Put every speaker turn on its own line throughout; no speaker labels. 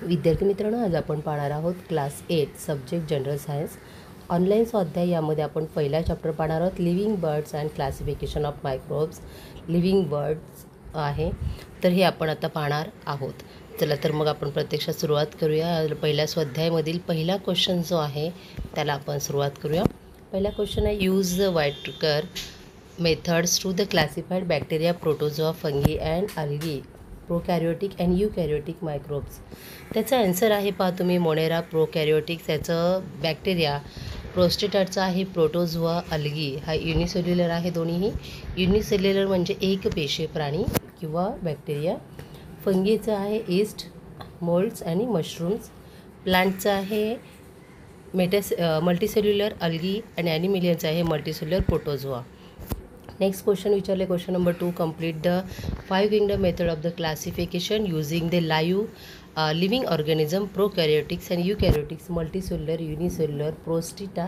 विद्यार्थी मित्रांनो, आज आपण पाहणार आहोत class 8 subject general science online स्वाध्याय। यामध्ये आपण पहिला चॅप्टर पाहणार आहोत, living birds and classification of microbes. Living birds आहे, तर हे आपण आता पाहणार आहोत। चला तर मग आपण प्रत्यक्षात सुरुवात करूया। पहिल्या स्वाध्यायामधील पहिला क्वेश्चन जो आहे त्याला आपण सुरुवात करूया। पहिला क्वेश्चन आहे, use the Whittaker methods to the classified bacteria, protozoa, fungi and algae, prokaryotic and eukaryotic microbes. त्याचा आन्सर आहे पहा तुम्ही, मोनेरा, प्रोकॅरियोटिक्स याचं बॅक्टेरिया, प्रोस्टेटाचा आहे प्रोटोझोआ, अल्गी हा युनिसेल्युलर आहे, दोन्हीही युनिसेल्युलर म्हणजे एक पेशी प्राणी किंवा बॅक्टेरिया। फंगीचं आहे ईस्ट, मोल्ड्स आणि मशरूम्स। प्लांटचं आहे मल्टीसेल्युलर अल्गी आणि ॲनिमिलियनचं आहे मल्टीसेल्युलर प्रोटोझोआ। नेक्स्ट क्वेश्चन विचारले, question number 2, complete the 5 kingdom method of the classification using the living organism, prokaryotics and eukaryotics, multicellular, unicellular, protista,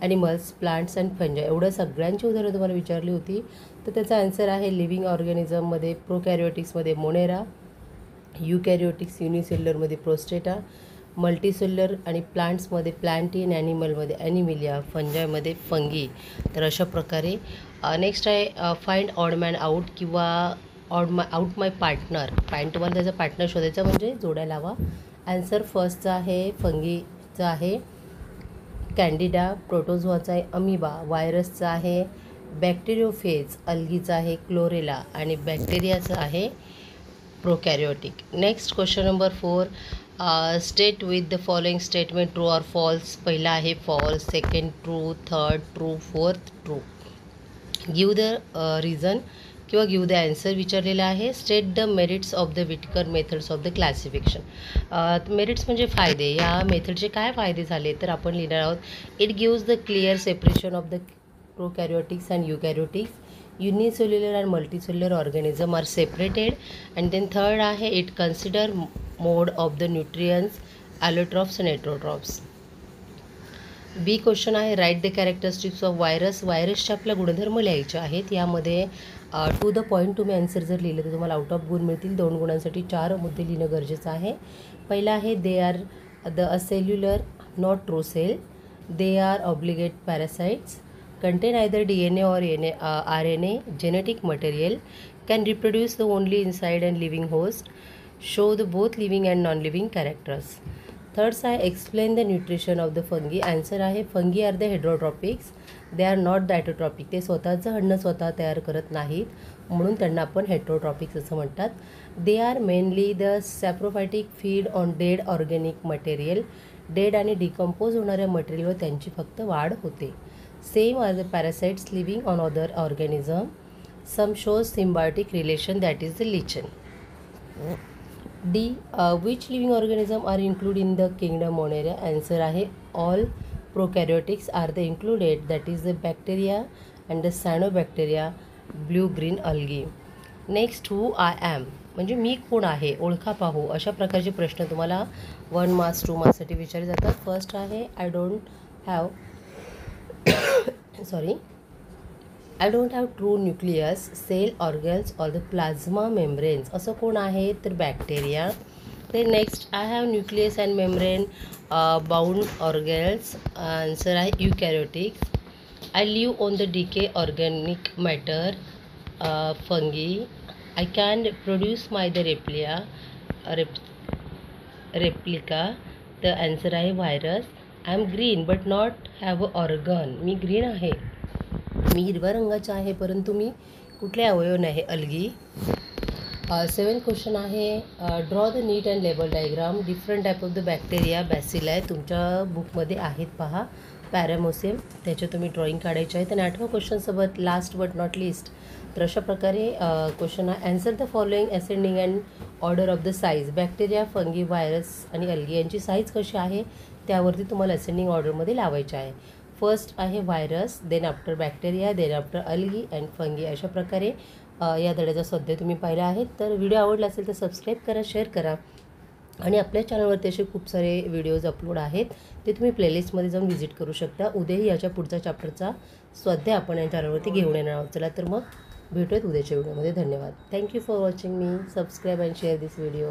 animals, plants and fungi. एवढ्या सगळ्यांची उदाहरणं तुम्हाला विचारली होती, तर त्याचा आन्सर आहे लिव्हिंग ऑर्गॅनिझममध्ये प्रोकॅरियोटिक्समध्ये मोनेरा, यूकॅरियोटिक्स युनिसेल्युलरमध्ये प्रोस्टेटा, मल्टीसेल्युलर आणि प्लांट्समध्ये प्लांटीन, ॲनिमलमध्ये ॲनिमिलिया, फंजायमध्ये फंगी। तर अशा प्रकारे नेक्स्ट आहे, फाइंड ऑड मॅन आउट किंवा आउट माय पार्टनर। तुम्हाला त्याचा पार्टनर शोधायचा म्हणजे जोड्या लावा। आन्सर फर्स्टचा आहे फंगीचा आहे कॅन्डिडा, प्रोटोझोआचा आहे अमिबा, व्हायरसचा आहे बॅक्टेरियोफेज, अल्गीचा आहे क्लोरेला आणि बॅक्टेरियाचा आहे prokaryotic. Next question number 4, state with the following statement true or false. पहिला आहे false, second true, third true, fourth true. Give the reason किंवा गिव द आन्सर विचारलेला आहे। State the merits of the Whittaker methods of the classification. Merits म्हणजे फायदे, या मेथडचे काय फायदे झाले तर आपण लिहिणार आहोत, it gives the clear separation of the prokaryotics and eukaryotics, unicellular and multicellular organism are separated. And then third आहे, it consider mode of the nutrients, allotropes and heterotrophs. B question आहे, write the characteristics of virus. व्हायरसचे आपल्या गुणधर्म लिहायचे आहेत। यामध्ये to the point तुम्ही answer जर लिहिलं तर तुम्हाला आउट ऑफ गुण मिळतील। 2 गुणांसाठी 4 मुद्दे लिहिणं गरजेचं आहे। पहिला आहे, they are the acellular not true cell, they are obligate parasites, contain either DNA or RNA genetic material, can reproduce the only inside and living host, show the both living and non-living characters. Third आहे, explain the nutrition of the fungi. Answer आहे, fungi are the heterotropics, they are not the autotrophic. ते स्वतःचं अन्न स्वतः तयार करत नाहीत, म्हणून त्यांना आपण हेटेरोट्रॉपिक्स असं म्हणतात। They are mainly the saprophytic, feed on dead organic material. Dead आणि डिकम्पोज होणाऱ्या मटेरियलवर त्यांची फक्त वाढ होते। Same are the parasites living on other organism. Some shows symbiotic relation, that is the lichen. D, which living organism are included in the kingdom Monera? Answer आहे, all prokaryotics are the included, that is the bacteria and the cyanobacteria, blue green algae. Next, who I am म्हणजे मी कोण आहे, ओळखा पाहू। अशा प्रकारचे प्रश्न तुम्हाला 1 मार्क्स 2 मार्क्ससाठी विचारले जातात। फर्स्ट आहे, I don't have true nucleus, cell, organs or the plasma membranes. असं कोण आहे तर बॅक्टेरिया। ते next, I have nucleus and membrane bound organs. Answer आहे eukaryotics. I live on the decay organic matter, fungi. I can produce my the replica. तर answer आहे virus. I am green but not have a organ. मी green आहे, मी हिरव्या रंगाचा आहे, परंतु मी कुठले अवयव नाही, अल्गी। 7 क्वेश्चन आहे, draw the neat and label diagram, different type of the bacteria, bacilli तुमच्या बुकमध्ये आहेत पहा, पॅरामोसियम, त्याचे तुम्ही ड्रॉइंग काढायचे आहेत। आणि 8व्या क्वेश्चनसोबत लास्ट बट नॉट लिस्ट, तर अशा प्रकारे क्वेश्चन आहे, answer the following ascending and order of the size. Bacteria, fungi, virus आणि अल्गी यांची साईज कशी आहे त्यावरती तुम्हाला असेंडिंग ऑर्डरमध्ये लावायचे आहे। फर्स्ट आहे virus, then after bacteria, then after algae and fungi. अशा प्रकारे या धड्याचा स्वाध्याय तुम्ही पाहिला आहे। तर व्हिडिओ आवडला असेल तर सबस्क्राईब करा, शेअर करा आणि आपल्या चॅनलवरती असे खूप सारे व्हिडिओज अपलोड आहेत, ते तुम्ही प्लेलिस्टमध्ये जाऊन व्हिजिट करू शकता। उद्याही याच्या पुढचा चॅप्टरचा स्वाध्याय आपण या चॅनलवरती घेऊन येणार आहोत। चला तर मग भेटूयात उद्याच्या व्हिडिओमध्ये। धन्यवाद। Thank you for watching me. Subscribe and share this video.